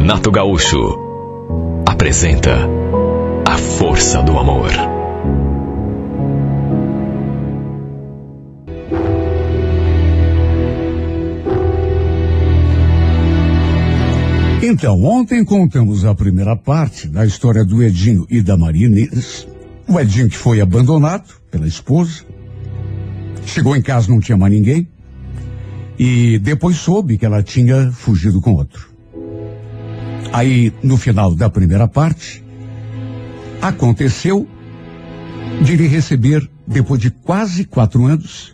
Renato Gaúcho apresenta A Força do Amor. Então, ontem contamos a primeira parte da história do Edinho e da Maria Inês. O Edinho que foi abandonado pela esposa. Chegou em casa, não tinha mais ninguém. E depois soube que ela tinha fugido com outro. Aí, no final da primeira parte, aconteceu de ele receber, depois de quase 4 anos,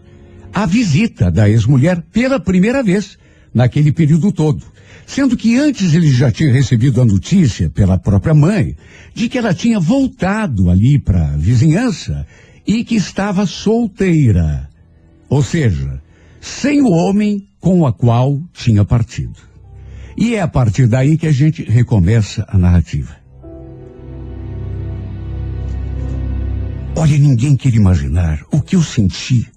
a visita da ex-mulher pela primeira vez naquele período todo. Sendo que antes ele já tinha recebido a notícia pela própria mãe de que ela tinha voltado ali para a vizinhança e que estava solteira. Ou seja, sem o homem com o qual tinha partido. E é a partir daí que a gente recomeça a narrativa. Olha, ninguém quer imaginar o que eu senti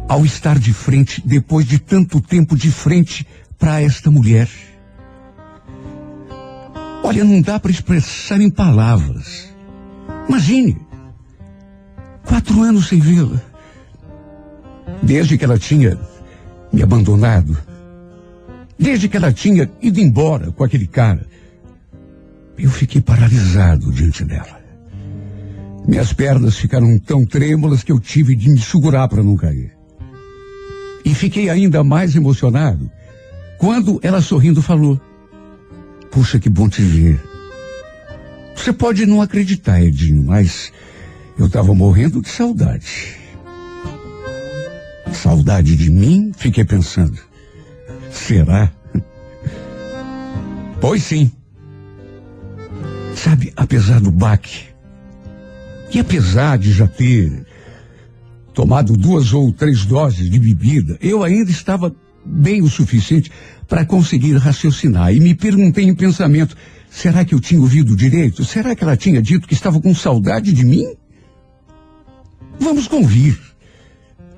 ao estar de frente, depois de tanto tempo de frente para esta mulher. Olha, não dá para expressar em palavras. Imagine, 4 anos sem vê-la. Desde que ela tinha me abandonado. Desde que ela tinha ido embora com aquele cara. Eu fiquei paralisado diante dela. Minhas pernas ficaram tão trêmulas que eu tive de me segurar para não cair. E fiquei ainda mais emocionado quando ela sorrindo falou: "Puxa, que bom te ver. Você pode não acreditar, Edinho, mas eu estava morrendo de saudade." Saudade de mim? Fiquei pensando. Será? Pois sim. Sabe, apesar do baque, e apesar de já ter tomado 2 ou 3 doses de bebida, eu ainda estava bem o suficiente para conseguir raciocinar. E me perguntei em pensamento: será que eu tinha ouvido direito? Será que ela tinha dito que estava com saudade de mim? Vamos convir.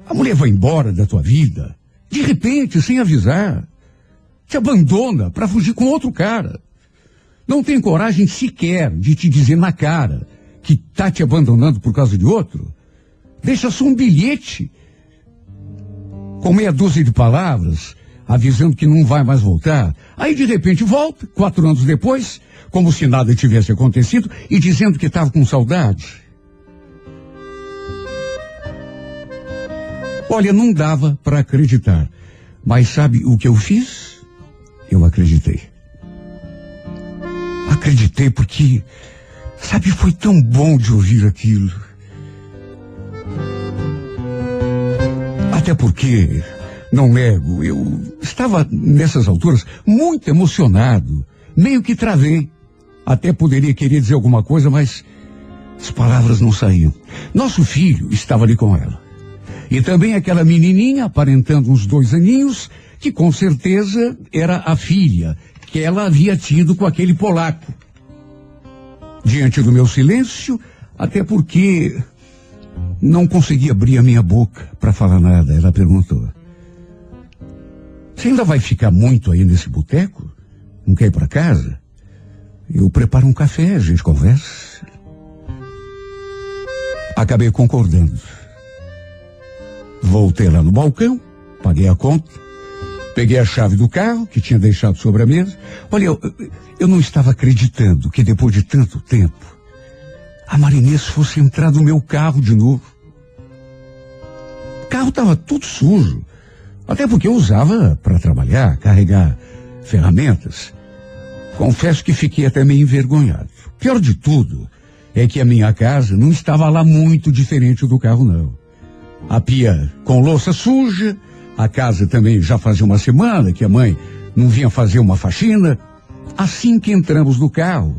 A mulher vai embora da tua vida, de repente, sem avisar. Te abandona para fugir com outro cara. Não tem coragem sequer de te dizer na cara que tá te abandonando por causa de outro. Deixa só um bilhete com meia dúzia de palavras, avisando que não vai mais voltar. Aí, de repente, volta, 4 anos depois, como se nada tivesse acontecido, e dizendo que estava com saudade. Olha, não dava para acreditar. Mas sabe o que eu fiz? Eu acreditei. Acreditei porque, sabe, foi tão bom de ouvir aquilo. Até porque, não nego, eu estava nessas alturas muito emocionado, meio que travei. Até poderia querer dizer alguma coisa, mas as palavras não saíam. Nosso filho estava ali com ela. E também aquela menininha, aparentando uns 2 aninhos, que com certeza era a filha que ela havia tido com aquele polaco. Diante do meu silêncio, até porque não consegui abrir a minha boca para falar nada, ela perguntou: "Você ainda vai ficar muito aí nesse boteco? Não quer ir para casa? Eu preparo um café, a gente conversa." Acabei concordando. Voltei lá no balcão, paguei a conta, peguei a chave do carro que tinha deixado sobre a mesa. Olha, eu não estava acreditando que depois de tanto tempo a Maria Inês fosse entrar no meu carro de novo. O carro estava tudo sujo, até porque eu usava para trabalhar, carregar ferramentas. Confesso que fiquei até meio envergonhado. Pior de tudo é que a minha casa não estava lá muito diferente do carro, não. A pia com louça suja, a casa também já fazia uma semana que a mãe não vinha fazer uma faxina. Assim que entramos no carro,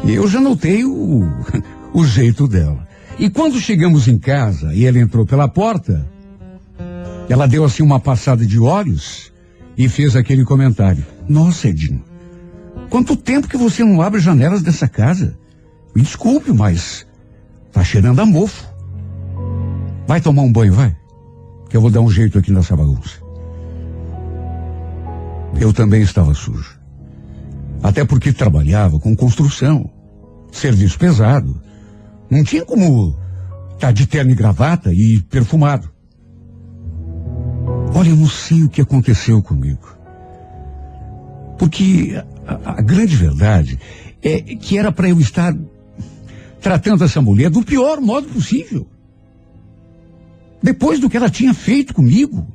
eu já notei o jeito dela. E quando chegamos em casa e ela entrou pela porta, ela deu assim uma passada de olhos e fez aquele comentário: "Nossa, Edinho, quanto tempo que você não abre as janelas dessa casa? Me desculpe, mas tá cheirando a mofo. Vai tomar um banho, vai, que eu vou dar um jeito aqui nessa bagunça." Eu também estava sujo. Até porque trabalhava com construção, serviço pesado. Não tinha como estar de terno e gravata e perfumado. Olha, eu não sei o que aconteceu comigo. Porque a grande verdade é que era para eu estar tratando essa mulher do pior modo possível. Depois do que ela tinha feito comigo.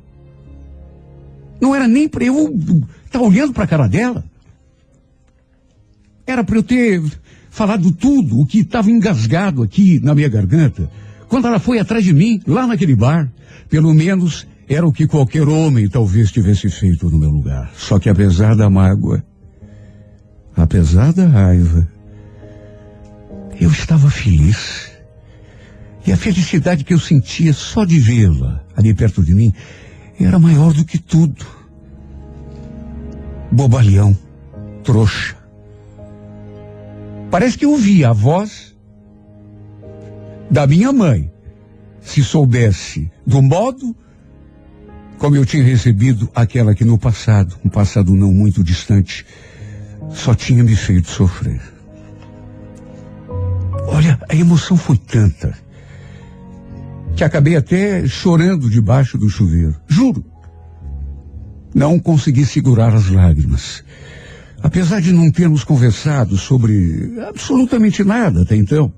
Não era nem para eu estar olhando para a cara dela. Era para eu ter falado tudo o que estava engasgado aqui na minha garganta quando ela foi atrás de mim, lá naquele bar. Pelo menos era o que qualquer homem talvez tivesse feito no meu lugar. Só que apesar da mágoa, apesar da raiva, eu estava feliz. E a felicidade que eu sentia só de vê-la ali perto de mim era maior do que tudo. Bobalhão, trouxa. Parece que eu ouvia a voz da minha mãe. Se soubesse do modo como eu tinha recebido aquela que no passado, um passado não muito distante, só tinha me feito sofrer. Olha, a emoção foi tanta que acabei até chorando debaixo do chuveiro. Juro. Não consegui segurar as lágrimas. Apesar de não termos conversado sobre absolutamente nada até então,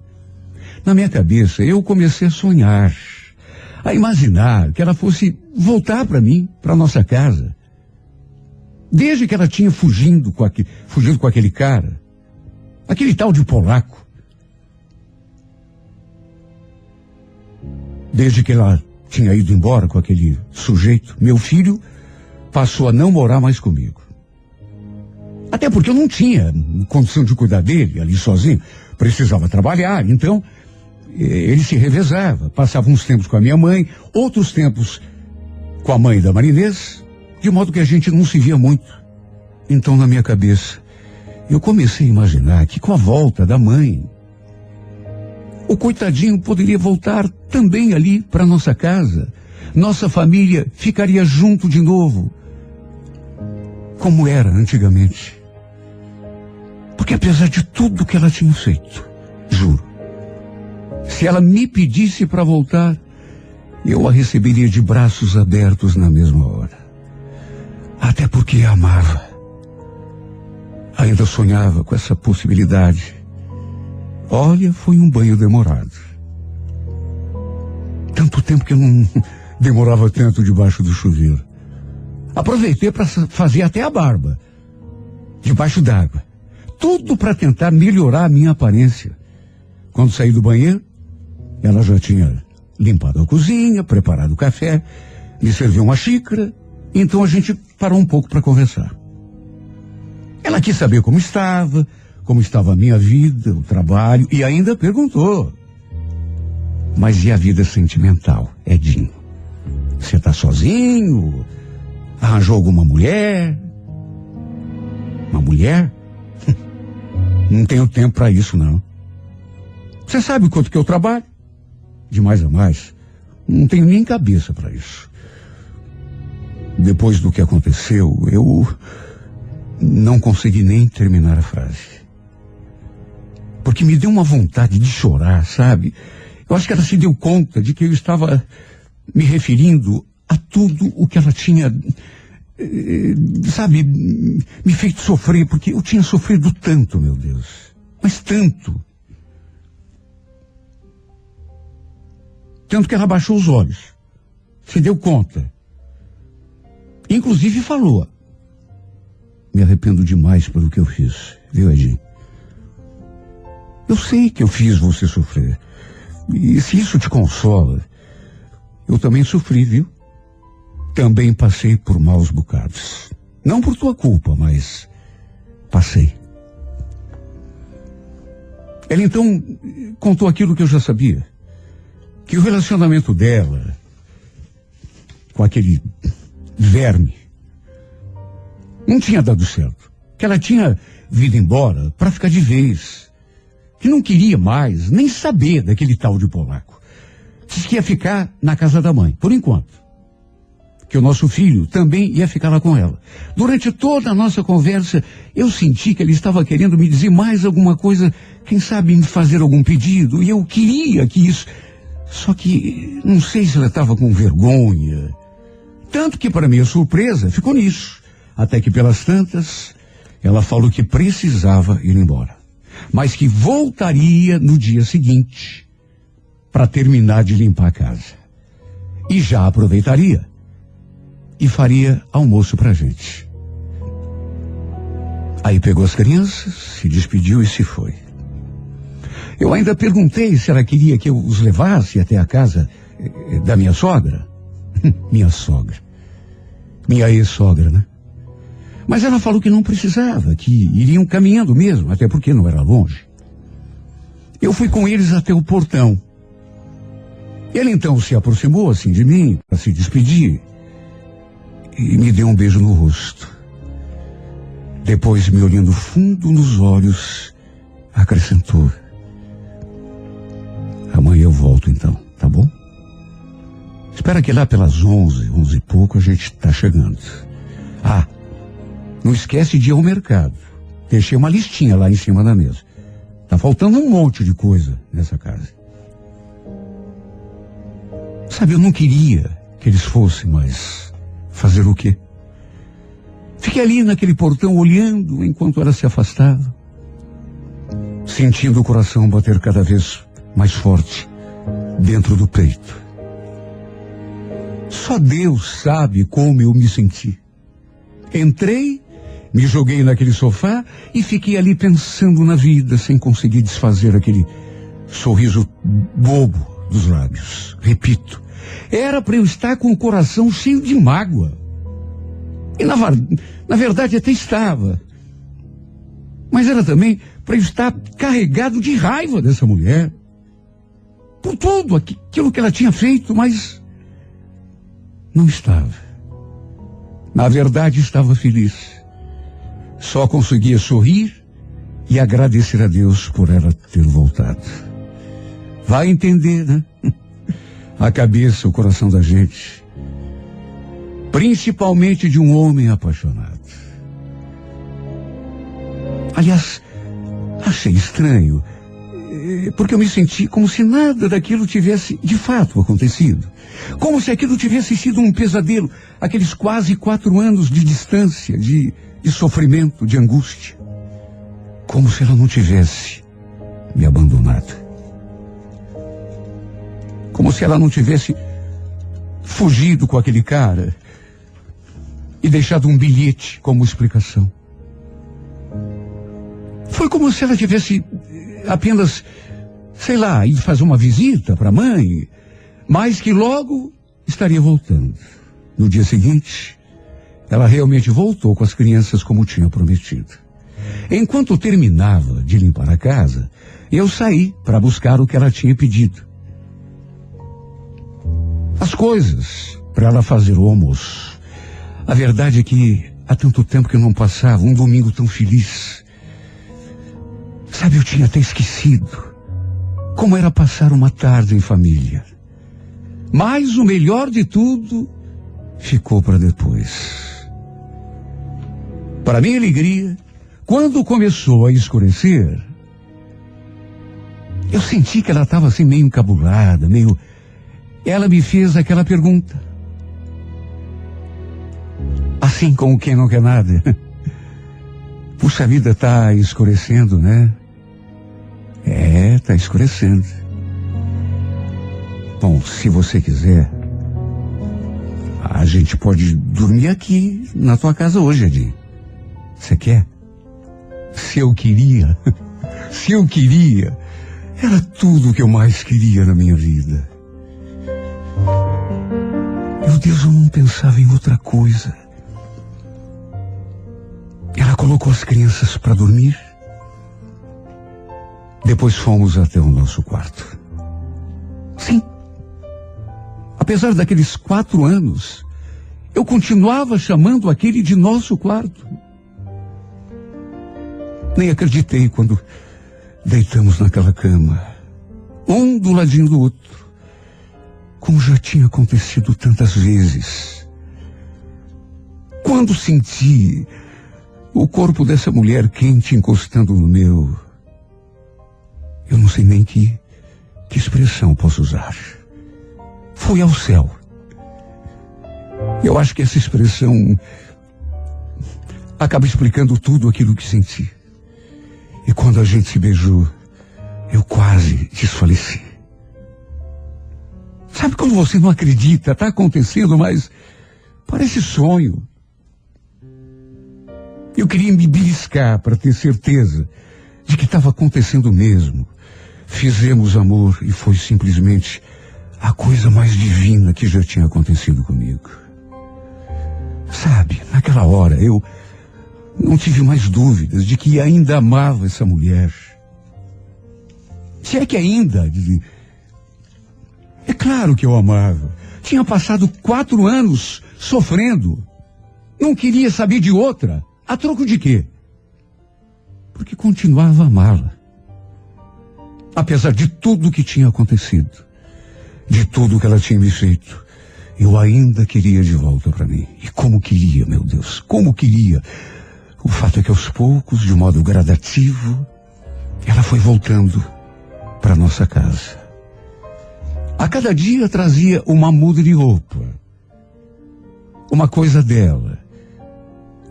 na minha cabeça eu comecei a sonhar, a imaginar que ela fosse voltar para mim, para nossa casa. Desde que ela tinha fugido com aquele cara, aquele tal de polaco. Desde que ela tinha ido embora com aquele sujeito, meu filho passou a não morar mais comigo. Até porque eu não tinha condição de cuidar dele ali sozinho. Precisava trabalhar, então ele se revezava. Passava uns tempos com a minha mãe, outros tempos com a mãe da Marinês, de modo que a gente não se via muito. Então, na minha cabeça, eu comecei a imaginar que com a volta da mãe, o coitadinho poderia voltar também ali para nossa casa. Nossa família ficaria junto de novo, como era antigamente. Porque apesar de tudo que ela tinha feito, juro, se ela me pedisse para voltar, eu a receberia de braços abertos na mesma hora. Até porque a amava. Ainda sonhava com essa possibilidade. Olha, foi um banho demorado. Tanto tempo que eu não demorava tanto debaixo do chuveiro. Aproveitei para fazer até a barba, debaixo d'água. Tudo para tentar melhorar a minha aparência. Quando saí do banheiro, ela já tinha limpado a cozinha, preparado o café, me serviu uma xícara, então a gente parou um pouco para conversar. Ela quis saber como estava a minha vida, o trabalho, e ainda perguntou: mas e a vida sentimental, Edinho? Você está sozinho? Arranjou alguma mulher? Uma mulher? Não tenho tempo para isso, não. Você sabe o quanto que eu trabalho? De mais a mais. Não tenho nem cabeça para isso. Depois do que aconteceu, eu não consegui nem terminar a frase. Porque me deu uma vontade de chorar, sabe? Eu acho que ela se deu conta de que eu estava me referindo a tudo o que ela tinha, sabe, me feito sofrer, porque eu tinha sofrido tanto, meu Deus. Mas tanto. Tanto que ela baixou os olhos. Se deu conta. Inclusive falou: me arrependo demais pelo que eu fiz, viu, Edinho? Eu sei que eu fiz você sofrer. E se isso te consola, eu também sofri, viu? Também passei por maus bocados. Não por tua culpa, mas passei. Ela então contou aquilo que eu já sabia. Que o relacionamento dela com aquele verme não tinha dado certo. Que ela tinha vindo embora para ficar de vez. Que não queria mais nem saber daquele tal de polaco. Disse que ia ficar na casa da mãe, por enquanto. que o nosso filho também ia ficar lá com ela. Durante toda a nossa conversa, eu senti que ele estava querendo me dizer mais alguma coisa, quem sabe me fazer algum pedido, e eu queria que isso... Só que não sei se ela estava com vergonha. Tanto que, para minha surpresa, ficou nisso. Até que, pelas tantas, ela falou que precisava ir embora. Mas que voltaria no dia seguinte para terminar de limpar a casa. E já aproveitaria e faria almoço pra gente. Aí pegou as crianças, se despediu e se foi. Eu ainda perguntei se ela queria que eu os levasse até a casa da minha sogra. Minha sogra. Minha ex-sogra, né? Mas ela falou que não precisava, que iriam caminhando mesmo, até porque não era longe. Eu fui com eles até o portão. Ele então se aproximou assim de mim para se despedir e me deu um beijo no rosto. Depois, me olhando fundo nos olhos, acrescentou: amanhã eu volto então, tá bom? Espera que lá pelas 11 e pouco a gente tá chegando. Ah, não esquece de ir ao mercado. Deixei uma listinha lá em cima da mesa. Tá faltando um monte de coisa nessa casa. Sabe, eu não queria que eles fossem, mas fazer o quê? Fiquei ali naquele portão olhando enquanto ela se afastava, sentindo o coração bater cada vez mais forte dentro do peito. Só Deus sabe como eu me senti. Entrei, me joguei naquele sofá e fiquei ali pensando na vida, sem conseguir desfazer aquele sorriso bobo dos lábios. Repito, era para eu estar com o coração cheio de mágoa. E na verdade até estava. Mas era também para eu estar carregado de raiva dessa mulher. Por tudo aquilo que ela tinha feito, mas não estava. Na verdade estava feliz. Só conseguia sorrir e agradecer a Deus por ela ter voltado. Vai entender, né? A cabeça, o coração da gente. Principalmente de um homem apaixonado. Aliás, achei estranho, porque eu me senti como se nada daquilo tivesse de fato acontecido. Como se aquilo tivesse sido um pesadelo, aqueles quase 4 anos de distância, de sofrimento, de angústia. Como se ela não tivesse me abandonado. Como se ela não tivesse fugido com aquele cara e deixado um bilhete como explicação. Foi como se ela tivesse apenas, sei lá, ido fazer uma visita para a mãe, mas que logo estaria voltando. No dia seguinte, ela realmente voltou com as crianças como tinha prometido. Enquanto terminava de limpar a casa, eu saí para buscar o que ela tinha pedido. As coisas para ela fazer o almoço. A verdade é que há tanto tempo que eu não passava um domingo tão feliz. Sabe, eu tinha até esquecido como era passar uma tarde em família. Mas o melhor de tudo ficou para depois. Para minha alegria, quando começou a escurecer, eu senti que ela estava assim meio encabulada, meio... Ela me fez aquela pergunta. Assim como quem não quer nada. Puxa, a vida tá escurecendo, né? É, tá escurecendo. Bom, se você quiser, a gente pode dormir aqui na tua casa hoje, Edinho. Você quer? Se eu queria, era tudo o que eu mais queria na minha vida. Meu Deus, eu não pensava em outra coisa. Ela colocou as crianças para dormir. Depois fomos até o nosso quarto. Sim. Apesar daqueles 4 anos, eu continuava chamando aquele de nosso quarto. Nem acreditei quando deitamos naquela cama, um do ladinho do outro, como já tinha acontecido tantas vezes quando senti o corpo dessa mulher quente encostando no meu, eu não sei nem que expressão posso usar. Foi ao céu. Eu acho que essa expressão acaba explicando tudo aquilo que senti. E quando a gente se beijou, eu quase desfaleci. Sabe quando você não acredita, tá acontecendo, mas parece sonho. Eu queria me beliscar para ter certeza de que estava acontecendo mesmo. Fizemos amor e foi simplesmente a coisa mais divina que já tinha acontecido comigo. Sabe, naquela hora eu não tive mais dúvidas de que ainda amava essa mulher. Se é que ainda... É claro que eu amava. Tinha passado 4 anos sofrendo. Não queria saber de outra. A troco de quê? Porque continuava a amá-la. Apesar de tudo que tinha acontecido, de tudo que ela tinha me feito, eu ainda queria de volta para mim. E como queria, meu Deus, como queria. O fato é que aos poucos, de modo gradativo, ela foi voltando para nossa casa. A cada dia trazia uma muda de roupa, uma coisa dela,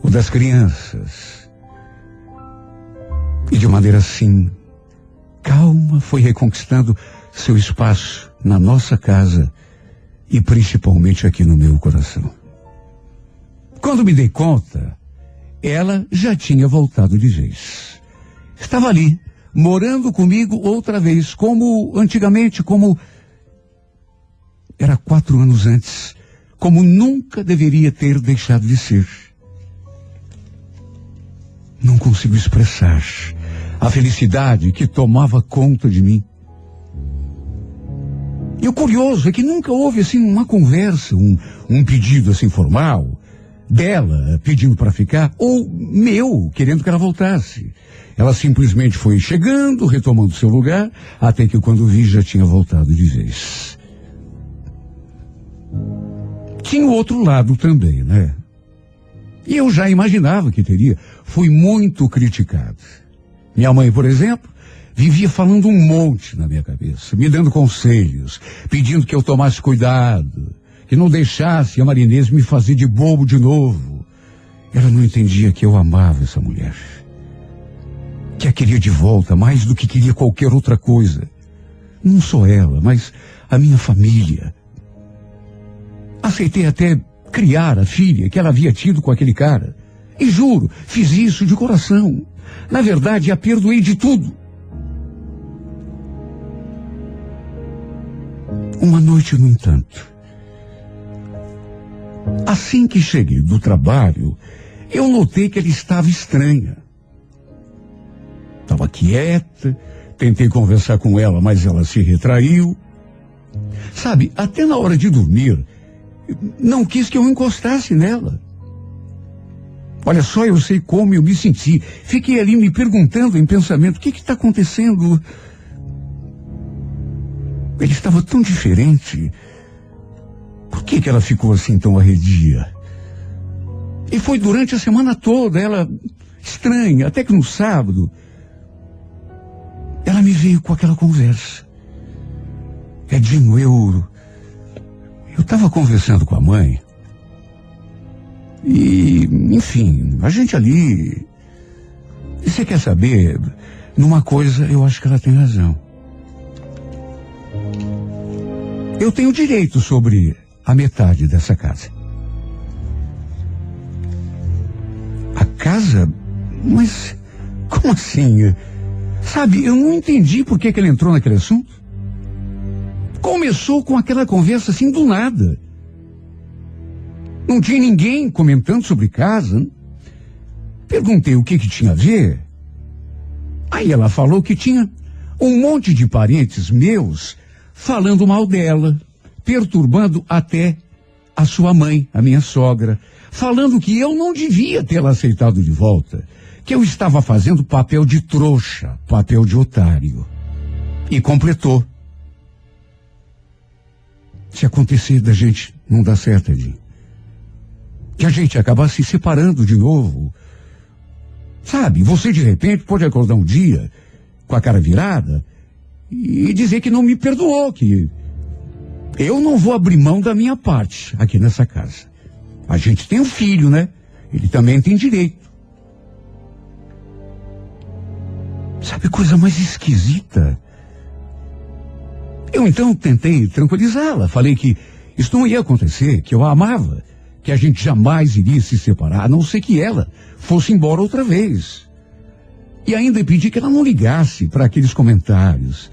ou das crianças. E de maneira assim, calma, foi reconquistando seu espaço na nossa casa e principalmente aqui no meu coração. Quando me dei conta, ela já tinha voltado de vez. Estava ali, morando comigo outra vez, como antigamente, como era 4 anos antes, como nunca deveria ter deixado de ser. Não consigo expressar a felicidade que tomava conta de mim. E o curioso é que nunca houve assim uma conversa, um pedido assim formal, dela pedindo para ficar, ou meu querendo que ela voltasse. Ela simplesmente foi chegando, retomando seu lugar, até que quando vi já tinha voltado de vez. Tinha o outro lado também, né? E eu já imaginava que teria. Fui muito criticado. Minha mãe, por exemplo, vivia falando um monte na minha cabeça, me dando conselhos, pedindo que eu tomasse cuidado, que não deixasse a Marinês me fazer de bobo de novo. Ela não entendia que eu amava essa mulher, que a queria de volta mais do que queria qualquer outra coisa. Não só ela, mas a minha família. Aceitei até criar a filha que ela havia tido com aquele cara. E juro, fiz isso de coração. Na verdade, a perdoei de tudo. Uma noite, no entanto, assim que cheguei do trabalho, eu notei que ela estava estranha. Estava quieta, tentei conversar com ela, mas ela se retraiu. Sabe, até na hora de dormir, não quis que eu encostasse nela. Olha só, eu sei como eu me senti. Fiquei ali me perguntando em pensamento, o que está acontecendo? Ele estava tão diferente. Por que ela ficou assim tão arredia? E foi durante a semana toda, ela estranha, até que no sábado, ela me veio com aquela conversa. Edinho, eu estava conversando com a mãe. E, enfim, a gente ali... E você quer saber? Numa coisa, eu acho que ela tem razão. Eu tenho direito sobre a metade dessa casa. A casa? Mas, como assim? Sabe, eu não entendi por que ele entrou naquele assunto. Começou com aquela conversa assim do nada. Não tinha ninguém comentando sobre casa. Perguntei o que tinha a ver. Aí ela falou que tinha um monte de parentes meus falando mal dela, perturbando até a sua mãe, a minha sogra, falando que eu não devia tê-la aceitado de volta, que eu estava fazendo papel de trouxa, papel de otário. E completou. Se acontecer da gente não dá certo, Edinho, que a gente ia acabar se separando de novo. Sabe, você de repente pode acordar um dia com a cara virada e dizer que não me perdoou, que eu não vou abrir mão da minha parte aqui nessa casa. A gente tem um filho, né? Ele também tem direito. Sabe, coisa mais esquisita? Eu então tentei tranquilizá-la. Falei que isso não ia acontecer, que eu a amava, que a gente jamais iria se separar, a não ser que ela fosse embora outra vez. E ainda pedi que ela não ligasse para aqueles comentários,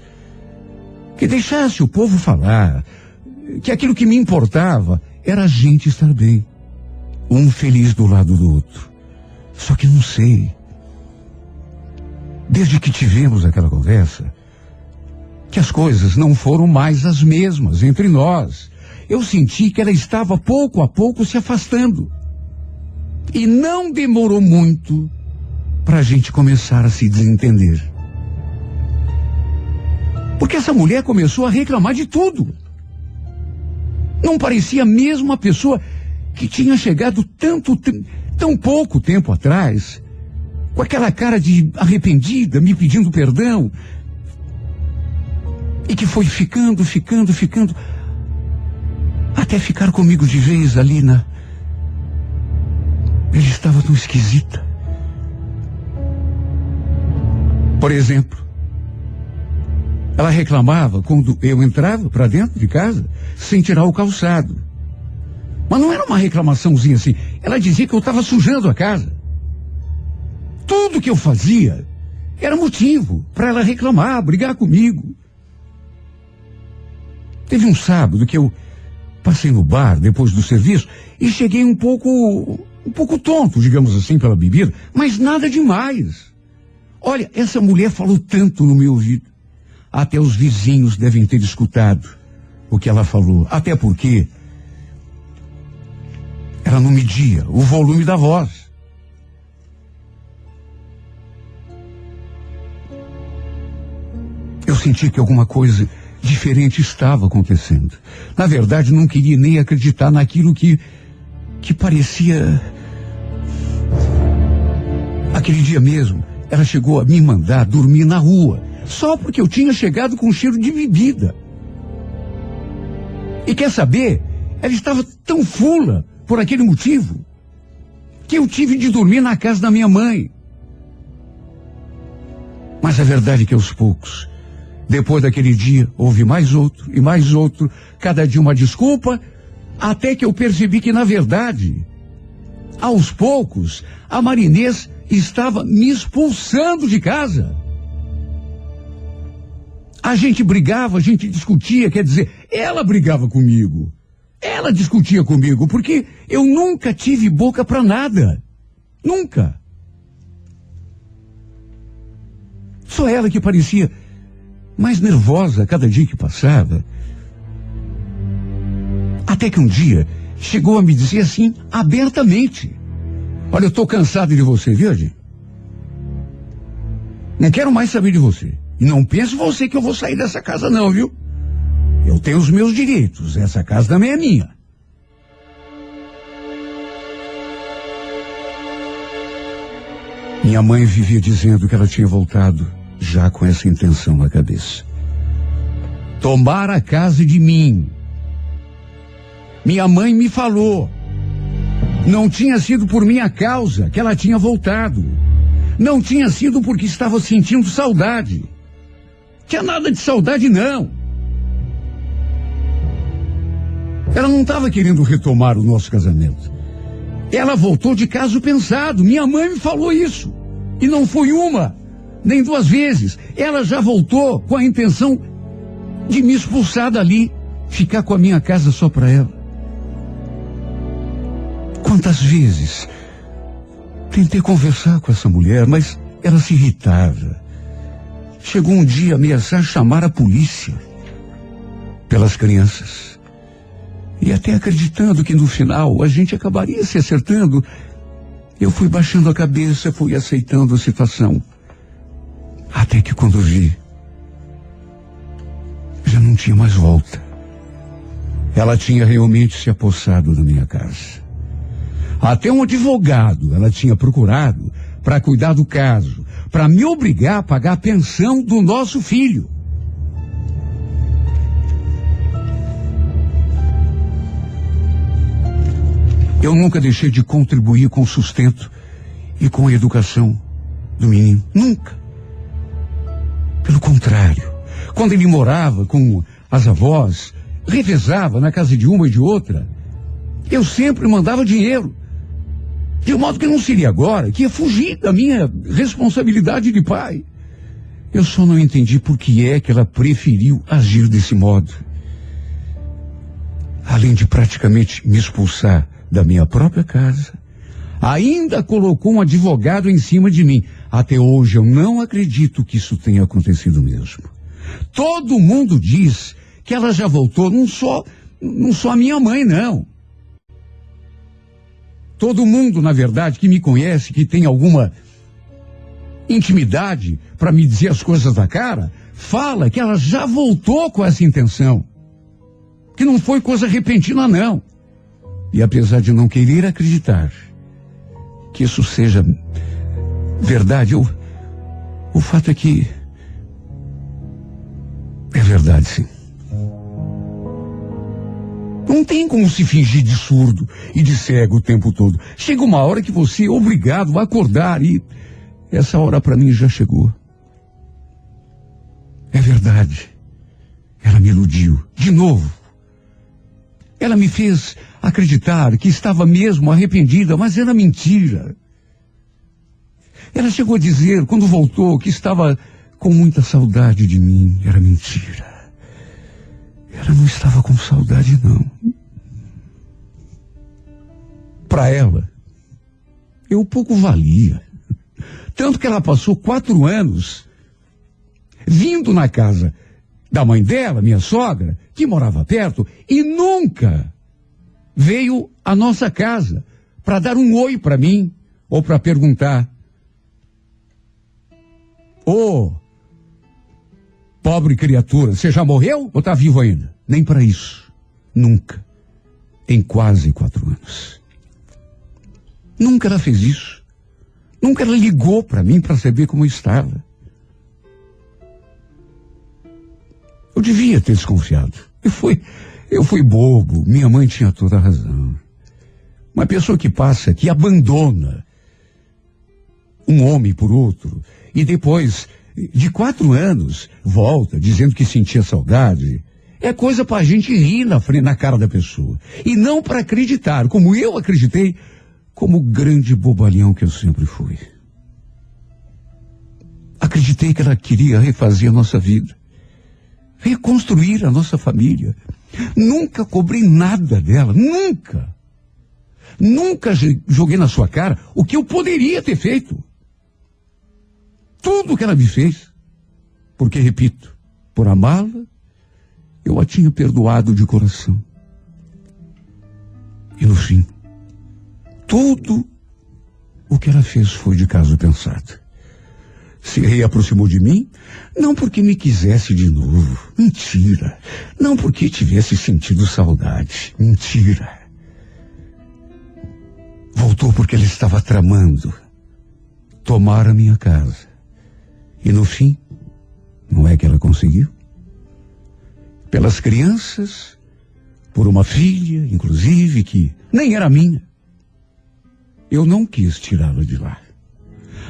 que deixasse o povo falar, que aquilo que me importava era a gente estar bem, um feliz do lado do outro. Só que não sei, desde que tivemos aquela conversa, que as coisas não foram mais as mesmas entre nós. Eu senti que ela estava pouco a pouco se afastando. E não demorou muito para a gente começar a se desentender. Porque essa mulher começou a reclamar de tudo. Não parecia mesmo a pessoa que tinha chegado tão pouco tempo atrás, com aquela cara de arrependida, me pedindo perdão, e que foi ficando, até ficar comigo de vez ali na... Ela estava tão esquisita. Por exemplo, ela reclamava quando eu entrava para dentro de casa sem tirar o calçado. Mas não era uma reclamaçãozinha assim. Ela dizia que eu estava sujando a casa. Tudo que eu fazia era motivo para ela reclamar, brigar comigo. Teve um sábado que eu passei no bar depois do serviço e cheguei um pouco tonto, digamos assim, pela bebida, mas nada demais. Olha, essa mulher falou tanto no meu ouvido. Até os vizinhos devem ter escutado o que ela falou. Até porque ela não media o volume da voz. Eu senti que alguma coisa diferente estava acontecendo. Na verdade, não queria nem acreditar naquilo que parecia... Aquele dia mesmo, ela chegou a me mandar dormir na rua, só porque eu tinha chegado com cheiro de bebida. E quer saber? Ela estava tão fula por aquele motivo que eu tive de dormir na casa da minha mãe. Mas a verdade é que aos poucos, depois daquele dia, houve mais outro e mais outro, cada dia uma desculpa, até que eu percebi que, na verdade, aos poucos, a Marinês estava me expulsando de casa. A gente brigava, a gente discutia, quer dizer, ela brigava comigo. Ela discutia comigo, porque eu nunca tive boca para nada. Nunca. Só ela que parecia mais nervosa a cada dia que passava. Até que um dia chegou a me dizer assim, abertamente: olha, eu estou cansado de você, viu, gente? Não quero mais saber de você. E não pense você que eu vou sair dessa casa não, viu? Eu tenho os meus direitos, essa casa também é minha. Minha mãe vivia dizendo que ela tinha voltado já com essa intenção na cabeça. Tomar a casa de mim. Minha mãe me falou. Não tinha sido por minha causa que ela tinha voltado. Não tinha sido porque estava sentindo saudade. Tinha nada de saudade, não. Ela não estava querendo retomar o nosso casamento. Ela voltou de caso pensado. Minha mãe me falou isso. E não foi uma, nem duas vezes. Ela já voltou com a intenção de me expulsar dali, ficar com a minha casa só para ela. Quantas vezes tentei conversar com essa mulher, mas ela se irritava. Chegou um dia a ameaçar chamar a polícia pelas crianças. E até acreditando que no final a gente acabaria se acertando, eu fui baixando a cabeça, fui aceitando a situação. Até que quando vi, já não tinha mais volta. Ela tinha realmente se apossado da minha casa. Até um advogado ela tinha procurado para cuidar do caso, para me obrigar a pagar a pensão do nosso filho. Eu nunca deixei de contribuir com o sustento e com a educação do menino. Nunca. Pelo contrário, quando ele morava com as avós, revezava na casa de uma e de outra, eu sempre mandava dinheiro. De modo que não seria agora, que ia fugir da minha responsabilidade de pai. Eu só não entendi por que é que ela preferiu agir desse modo. Além de praticamente me expulsar da minha própria casa, ainda colocou um advogado em cima de mim. Até hoje eu não acredito que isso tenha acontecido mesmo. Todo mundo diz que ela já voltou, não só a minha mãe, não. Todo mundo, na verdade, que me conhece, que tem alguma intimidade para me dizer as coisas da cara, fala que ela já voltou com essa intenção. Que não foi coisa repentina, não. E apesar de não querer acreditar que isso seja verdade, o fato é que é verdade, sim. Não tem como se fingir de surdo e de cego o tempo todo. Chega uma hora que você é obrigado a acordar e essa hora para mim já chegou. É verdade. Ela me iludiu. De novo. Ela me fez acreditar que estava mesmo arrependida, mas era mentira. Ela chegou a dizer, quando voltou, que estava com muita saudade de mim. Era mentira. Ela não estava com saudade, não. Para ela, eu pouco valia. Tanto que ela passou 4 anos vindo na casa da mãe dela, minha sogra, que morava perto, e nunca veio à nossa casa para dar um oi para mim ou para perguntar: ô, pobre criatura, você já morreu ou está vivo ainda? Nem para isso. Nunca. Em quase 4 anos. Nunca ela fez isso. Nunca ela ligou para mim para saber como eu estava. Eu devia ter desconfiado. Eu fui bobo. Minha mãe tinha toda a razão. Uma pessoa que passa, que abandona um homem por outro e depois de 4 anos volta dizendo que sentia saudade, é coisa para a gente rir na cara da pessoa e não para acreditar, como eu acreditei, como o grande bobalhão que eu sempre fui. Acreditei que ela queria refazer a nossa vida, reconstruir a nossa família. Nunca cobrei nada dela, nunca. Nunca joguei na sua cara o que eu poderia ter feito. Tudo que ela me fez, porque, repito, por amá-la, eu a tinha perdoado de coração. E no fim, tudo o que ela fez foi de caso pensado. Se reaproximou de mim, não porque me quisesse de novo. Mentira. Não porque tivesse sentido saudade. Mentira. Voltou porque ela estava tramando tomar a minha casa. E no fim, não é que ela conseguiu? Pelas crianças, por uma filha, inclusive, que nem era minha. Eu não quis tirá-la de lá.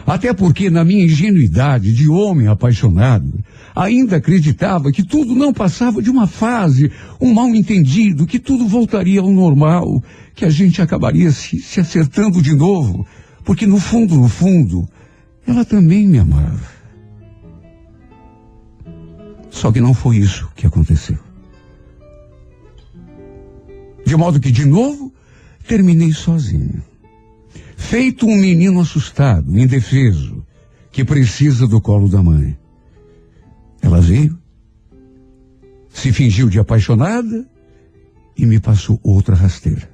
Até porque, na minha ingenuidade de homem apaixonado, ainda acreditava que tudo não passava de uma fase, um mal-entendido, que tudo voltaria ao normal, que a gente acabaria se acertando de novo, porque no fundo, ela também me amava. Só que não foi isso que aconteceu. De modo que, de novo, terminei sozinho. Feito um menino assustado, indefeso, que precisa do colo da mãe. Ela veio, se fingiu de apaixonada e me passou outra rasteira.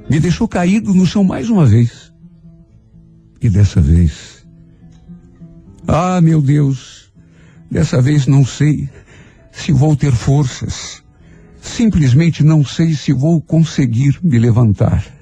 Me deixou caído no chão mais uma vez. E dessa vez, meu Deus, dessa vez não sei se vou ter forças. Simplesmente não sei se vou conseguir me levantar.